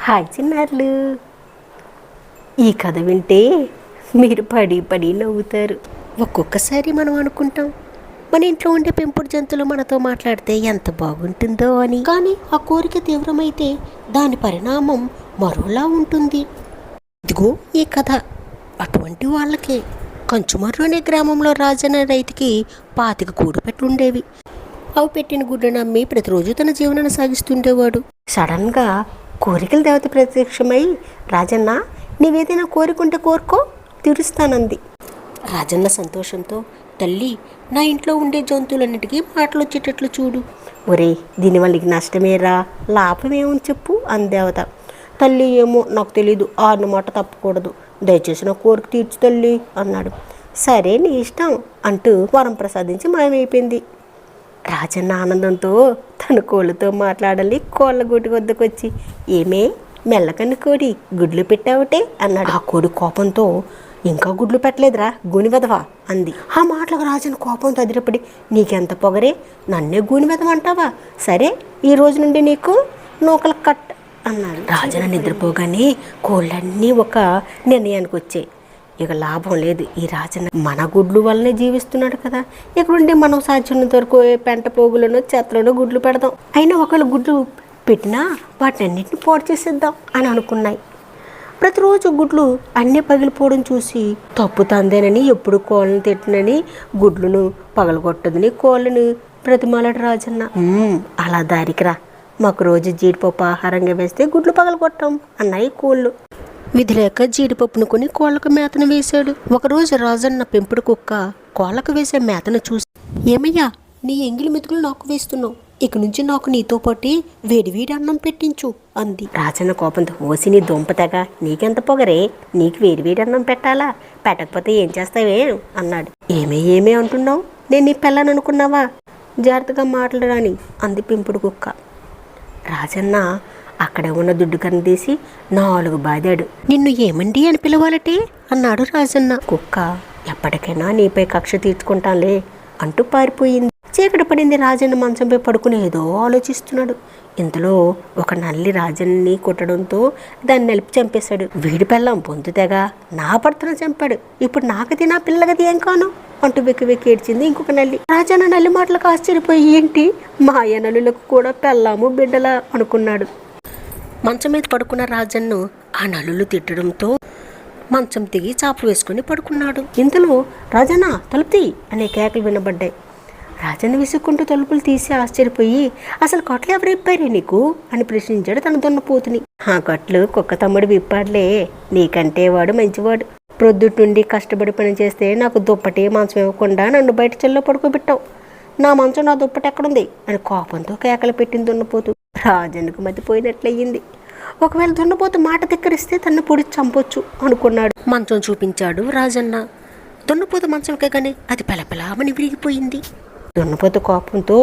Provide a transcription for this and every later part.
Hi చిన్నారులు, ఈ కథ వింటే మీరు పడి పడి నవ్వుతారు. ఒక్కొక్కసారి మనం అనుకుంటాం మన ఇంట్లో ఉండే పెంపుడు జంతువులు మనతో మాట్లాడితే ఎంత బాగుంటుందో అని. కానీ ఆ కోరిక తీవ్రమైతే దాని పరిణామం మరోలా ఉంటుంది. ఇదిగో ఈ కథ అటువంటి వాళ్ళకే. కంచుమర్రు అనే గ్రామంలో రాజన్న రైతుకి 25 కూడుపెట్లుండేవి. అవి పెట్టిన గుడ్లను అమ్మి ప్రతిరోజు తన జీవనాన్ని సాగిస్తుండేవాడు. సడన్గా కోరికల దేవత ప్రత్యక్షమై, రాజన్న, నీవేదైనా కోరికుంటే కోరుకో, తీరుస్తానంది. రాజన్న సంతోషంతో, తల్లి, నా ఇంట్లో ఉండే జంతువులన్నిటికీ మాటలు వచ్చేటట్లు చూడు. ఒరే, దీనివల్ల నీకు నష్టమేరా, లాభమేమని చెప్పు అందేవత. తల్లి, ఏమో నాకు తెలీదు, మాట తప్పకూడదు, దయచేసి నా కోరిక తీర్చు తల్లి అన్నాడు. సరే, నీ ఇష్టం అంటూ వరం ప్రసాదించి మాయమైపోయింది. రాజన్న ఆనందంతో తన కోళ్ళతో మాట్లాడాలి. కోళ్ళ గూటి వద్దకు వచ్చి, ఏమే మెల్లకన్ను కోడి, గుడ్లు పెట్టావటే అన్నాడు. ఆ కోడి కోపంతో, ఇంకా గుడ్లు పెట్టలేదురా గూని వెదవా అంది. ఆ మాటలకు రాజన్న కోపంతో అదిరిపడి, నీకెంత పొగరే, నన్నే గూని వెదవంటావా? సరే, ఈ రోజు నుండి నీకు నూకల కట్ అన్నాడు. రాజన్న నిద్రపోగానే కోళ్ళన్నీ ఒక నిర్ణయానికి వచ్చాయి. ఇక లాభం లేదు, ఈ రాజన్న మన గుడ్లు వల్లనే జీవిస్తున్నాడు కదా, ఇక్కడుండి మనం సాధ్యమైనంత వరకు పెంట పోగులను చెత్తలను గుడ్లు పెడదాం, అయినా ఒకవేళ గుడ్లు పెట్టినా వాటినన్నింటిని పాడు చేసేద్దాం అని అనుకున్నాయి. ప్రతిరోజు గుడ్లు అన్నీ పగిలిపోవడం చూసి తప్పు తందేనని, ఎప్పుడు కోళ్ళని తిట్టనని, గుడ్లను పగలగొట్టదని కోళ్ళని ప్రతిమాలాడు రాజన్న. అలా దారికి రా, మాకు రోజు జీడిపప్పు ఆహారంగా వేస్తే గుడ్లు పగలగొట్టాం అన్నాయి కోళ్ళు. విధి లేక జీడిపప్పును కొని కోళ్లకు మేతను వేశాడు. ఒకరోజు రాజన్న పెంపుడు కుక్క కోళ్లకు వేసే మేతను చూసి, ఏమయ్యా, నీ ఎంగిలి మెతుకులు నాకు వేస్తున్నావు, ఇక నుంచి నాకు నీతో పాటు వేడివేడి అన్నం పెట్టించు అంది. రాజన్న కోపంతో, ఓసి నీ దుంపతగా, నీకెంత పొగరే, నీకు వేడివేడి అన్నం పెట్టాలా, పెట్టకపోతే ఏం చేస్తావే అన్నాడు. ఏమే అంటున్నావు, నేను నీ పిల్లని అనుకున్నావా, జాగ్రత్తగా మాట్లాడరాని అంది పెంపుడు కుక్క. రాజన్న అక్కడే ఉన్న దుడ్డు కన్ను తీసి 4 బాదాడు. నిన్ను ఏమండి అని పిలవాలటే అన్నాడు రాజన్న. కుక్క, ఎప్పటికైనా నీపై కక్ష తీర్చుకుంటానులే అంటూ పారిపోయింది. చీకటి పడింది. రాజన్న మంచంపై పడుకుని ఏదో ఆలోచిస్తున్నాడు. ఇంతలో ఒక నల్లి రాజన్ని కొట్టడంతో దాన్ని నలిపి చంపేశాడు. వీడి పెళ్ళం పొందుతేగా నా భర్తను చంపాడు, ఇప్పుడు నాకది నా పిల్లగది ఏం కాను అంటూ వెక్కి ఏడ్చింది ఇంకొక నల్లి. రాజన్న నల్లి మాటలకు ఆశ్చర్యపోయి, ఏంటి మాయ నల్లులకు కూడా పెళ్ళాము బిడ్డలా అనుకున్నాడు. మంచం మీద పడుకున్న రాజన్ను ఆ నల్లులు తిట్టడంతో మంచం దిగి చాప వేసుకుని పడుకున్నాడు. ఇంతలో, రాజన్న తలుపు తీ అనే కేకలు వినబడ్డాయి. రాజన్న విసుక్కుంటూ తలుపులు తీసి ఆశ్చర్యపోయి, అసలు కట్లు ఎవరు విప్పారే నీకు అని ప్రశ్నించాడు తన దున్నపోతుని. ఆ కట్లు కుక్క తమ్ముడు విప్పాడులే, నీకంటే వాడు మంచివాడు, ప్రొద్దుటి నుండి కష్టపడి పని చేస్తే నాకు దుప్పటి మంచం ఇవ్వకుండా నన్ను బయట చెల్లో పడుకోబెట్టావు, నా మంచం నా దుప్పటి ఎక్కడుంది అని కోపంతో కేకలు పెట్టింది దున్నపోతు. రాజన్నకు మతిపోయినట్లయింది. ఒకవేళ దున్నపోతు మాట ధిక్కరిస్తే తన్ను పొడి చంపొచ్చు అనుకున్నాడు. మంచం చూపించాడు రాజన్న. దున్నపోతు మంచం ఎక్కగానే అది పెలపెలామని విరిగిపోయింది. దున్నపోతు కోపంతో,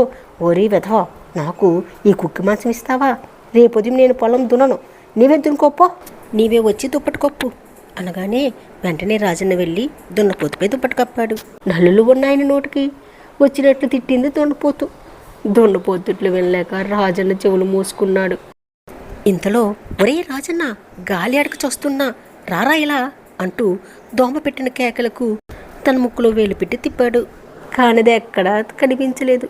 ఓరి వెధవా, నాకు ఈ కుక్కి మంచం ఇస్తావా, రేపొద్దు నేను పొలం దున్నను, నీవే దున్నుకోపో, నీవే వచ్చి దుప్పటి కప్పు అనగానే వెంటనే రాజన్న వెళ్ళి దున్నపోతుపై దుప్పటి కప్పాడు. నల్లులు ఉన్నాయని నోటికి వచ్చినట్లు తిట్టింది దున్నపోతు. దున్నపోతుట్లు వెళ్ళలేక రాజన్న చెవులు మూసుకున్నాడు. ఇంతలో, ఒరే రాజన్న, గాలి అడక చస్తున్నా, రారా ఇలా అంటూ దోమ పెట్టిన కేకలకు తన ముక్కులో వేలు పెట్టి తిప్పాడు. కానిది ఎక్కడా కనిపించలేదు.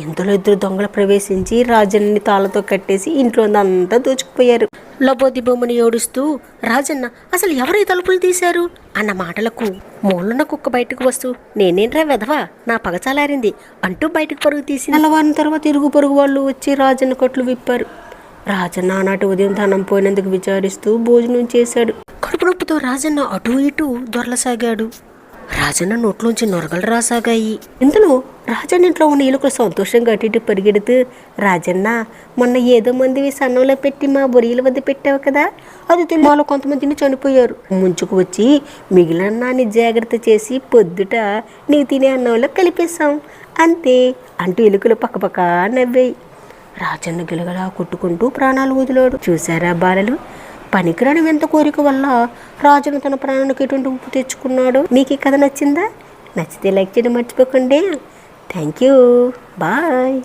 ఇంతలో 2 దొంగలు ప్రవేశించి రాజన్ని తాళతో కట్టేసి ఇంట్లో అంతా దోచుకుపోయారు. లబోదిబొమ్మని ఏడుస్తూ, రాజన్న, అసలు ఎవరు ఈ తలుపులు తీశారు అన్న మాటలకు మూలన్న కుక్క బయటకు వస్తూ, నేనేంట్రా వెధవా, నా పగ చాలారింది అంటూ బయటకు పరుగు తీసి, నెలవారిన తర్వాత ఇరుగు పొరుగు వాళ్ళు వచ్చి రాజన్న కట్లు విప్పారు. రాజన్న ఆనాటి ఉదయం ధనం పోయినందుకు విచారిస్తూ భోజనం చేశాడు. కడుపు నొప్పితో రాజన్న అటూ ఇటూ దొరలసాగాడు. రాజన్న నోట్లోంచి నొరగలు రాసాగాయి. ఇంతలో రాజన్న ఇంట్లో ఉన్న ఎలుకలు సంతోషంగా అటు ఇటు పరిగెడుతూ, రాజన్న, మొన్న ఏదో మంది సన్నంలో పెట్టి మా బొరియల వద్ద పెట్టావు కదా, అది తిని వాళ్ళు కొంతమందిని చనిపోయారు, ముంచుకు వచ్చి మిగిలిన అన్నాన్ని జాగ్రత్త చేసి పొద్దుట నీ తినే అన్నంలో కలిపేశాం అంతే అంటూ ఎలుకలు పక్కపక్క నవ్వాయి. రాజన్న గిలగలా కొట్టుకుంటూ ప్రాణాలు వదిలాడు. చూశారా బాలలు, పనికిరాని వింత కోరిక వల్ల రాజును తన ప్రాణానికి ఎటువంటి ఉప్పు తెచ్చుకున్నాడు. మీకు ఈ కథ నచ్చిందా? నచ్చితే లైక్ చేయడం మర్చిపోకండి. Thank you, bye.